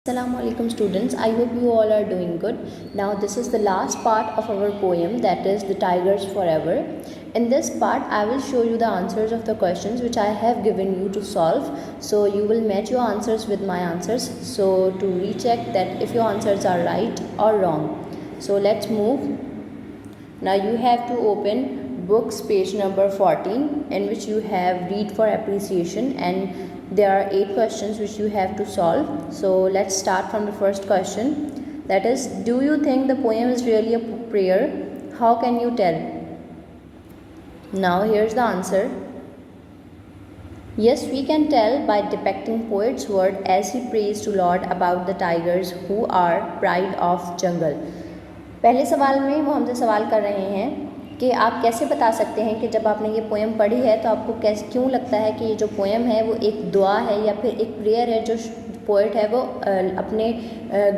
Assalamu alaikum students, I hope you all are doing good. Now this is the last part of our poem, that is The Tigers Forever. In this part I will show you the answers of the questions which I have given you to solve. So you will match your answers with my answers, so to recheck that if your answers are right or wrong. So let's move. Now you have to open books page number 14, in which you have read for appreciation, and there are 8 questions which you have to solve. So let's start from the first question, that is, do you think the poem is really a prayer? How can you tell? Now here's the answer. Yes, we can tell by depicting poet's word as he prays to Lord about the tigers who are pride of jungle. पहले सवाल में वो हमसे सवाल कर रहे हैं कि आप कैसे बता सकते हैं कि जब आपने ये पोएम पढ़ी है तो आपको कैसे क्यों लगता है कि ये जो पोएम है वो एक दुआ है या फिर एक प्रेयर है जो पोएट है वो अपने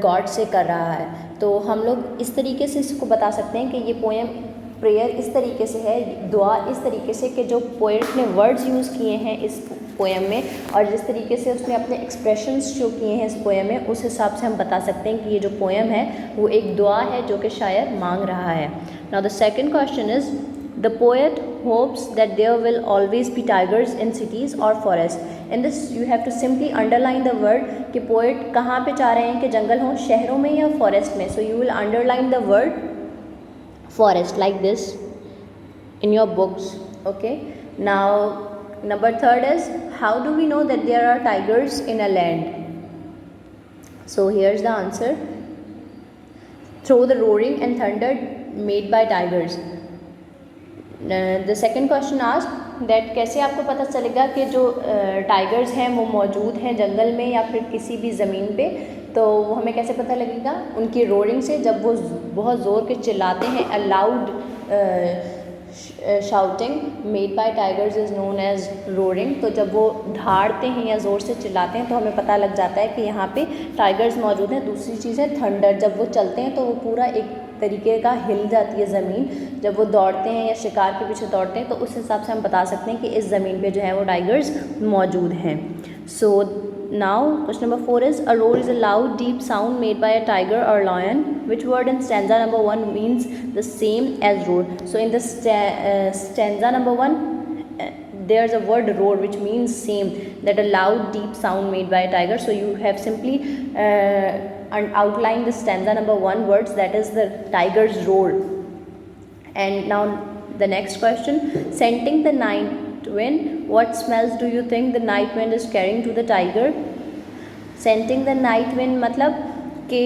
गॉड से कर रहा है। तो हम लोग इस तरीके से इसको बता सकते हैं कि ये पोएम प्रेयर इस तरीके से है, दुआ इस तरीके से कि जो पोएट ने वर्ड्स यूज़ किए हैं इस पोएम में और जिस तरीके से उसने अपने एक्सप्रेशंस शो किए हैं इस पोएम में, उस हिसाब से हम बता सकते हैं कि ये जो पोएम है वो एक दुआ है जो कि शायर मांग रहा है। Now the second question is, the poet hopes that there will always be tigers in cities और forest. In this you have to simply underline the word कि पोएट कहाँ पे चाह रहे हैं कि जंगल हों, शहरों में या फॉरेस्ट में। So you will underline the word forest like this in your books. Okay, now number 3 is, how do we know that there are tigers in a land? So here's the answer, through the roaring and thunder made by tigers. The second question asked that कैसे आपको पता चलेगा कि जो tigers हैं वो मौजूद हैं जंगल में या फिर किसी भी ज़मीन पे, तो वो हमें कैसे पता लगेगा? उनकी रोरिंग से, जब वो बहुत ज़ोर के चिल्लाते हैं, a loud shouting made by tigers is known as roaring. तो जब वो दहाड़ते हैं या ज़ोर से चिल्लाते हैं तो हमें पता लग जाता है कि यहाँ पे टाइगर्स मौजूद हैं। दूसरी चीज़ है थंडर, जब वो चलते हैं तो वो पूरा एक तरीके का हिल जाती है ज़मीन जब वो दौड़ते हैं या शिकार के पीछे दौड़ते हैं, तो उस हिसाब से हम बता सकते हैं कि इस ज़मीन पे जो है वो टाइगर्स मौजूद हैं। सो now question number 4 is, a roar is a loud deep sound made by a tiger or lion. Which word in stanza number 1 means the same as roar? So in the stanza number 1 there's a word roar which means same, that a loud deep sound made by a tiger. So you have simply outlined the stanza number 1 words, that is the tiger's roar. And now the next question, scenting the night wind, what smells do you think the night wind is carrying to the tiger? Scenting the night wind मतलब कि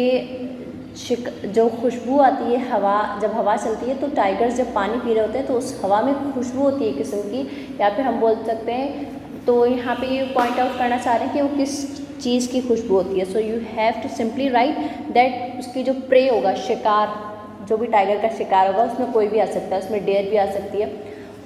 जो खुशबू आती है हवा, जब हवा चलती है तो टाइगर्स जब पानी पी रहे होते हैं तो उस हवा में खुशबू होती है किस्म की, या फिर हम बोल सकते हैं, तो यहाँ पे ये पॉइंट आउट करना चाह रहे हैं कि वो किस चीज़ की खुशबू होती है। So you have to simply write that उसकी जो प्रे होगा, शिकार, जो भी टाइगर का शिकार होगा उसमें कोई भी आ सकता है, उसमें डेयर भी आ सकती है,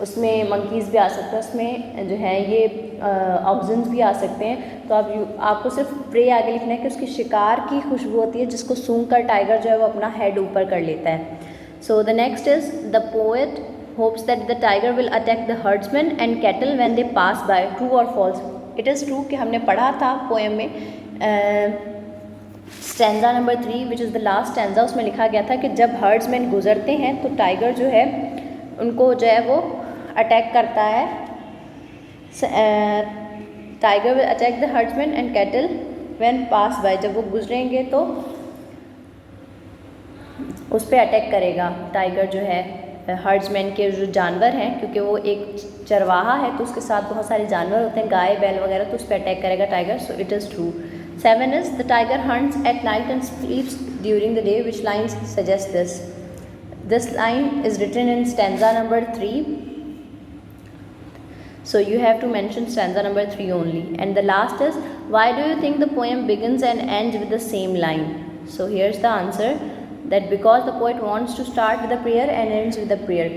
उसमें मंकीज़ भी आ सकते हैं, उसमें जो है ये ऑक्सिजन्स भी आ सकते हैं। तो आपको सिर्फ प्रे आगे लिखना है कि उसकी शिकार की खुशबू होती है जिसको सूंघ कर टाइगर जो है वो अपना हेड ऊपर कर लेता है। So the next is, the poet hopes that the tiger will attack the herdsman and cattle when they pass by. True और फॉल्स? इट इज़ ट्रू कि हमने पढ़ा था पोएम में stanza number 3 which is the last stanza, उसमें लिखा गया था कि जब हर्ड्समैन गुजरते हैं तो टाइगर जो है उनको जो है वो अटैक करता है। Tiger will attack the herdsman and cattle when pass by, जब वो गुजरेंगे तो उस पर अटैक करेगा टाइगर जो है हर्ड्समैन के जो जानवर हैं, क्योंकि वो एक चरवाहा है तो उसके साथ बहुत सारे जानवर होते हैं, गाय बैल वगैरह, तो उस पर अटैक करेगा tiger. So it is true. 7 is, the tiger hunts at night and स्लीप्स during the day. Which lines suggest this? This line is written in stanza number 3. So you have to mention stanza number 3 only. And the last is, why do you think the poem begins and ends with the same line? So here's the answer, that because the poet wants to start with a prayer and ends with a prayer.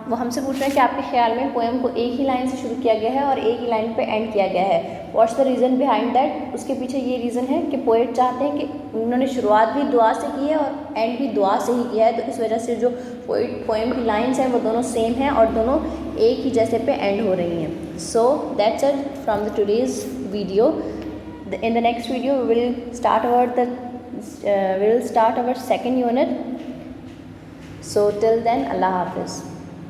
वो हमसे पूछ रहे हैं कि आपके ख्याल में poem को एक ही लाइन से शुरू किया गया है और एक ही लाइन पे एंड किया गया है। What's the reason behind that? उसके पीछे ये रीज़न है कि पोएट चाहते हैं कि उन्होंने शुरुआत भी दुआ से की है और एंड भी दुआ से ही किया है, तो इस वजह से जो पोएम की लाइन्स हैं वो दोनों सेम हैं और दोनों एक ही जैसे पे एंड हो रही हैं। So that's it from the today's video. In the next video we will start our second unit. So till then, Allah Hafiz.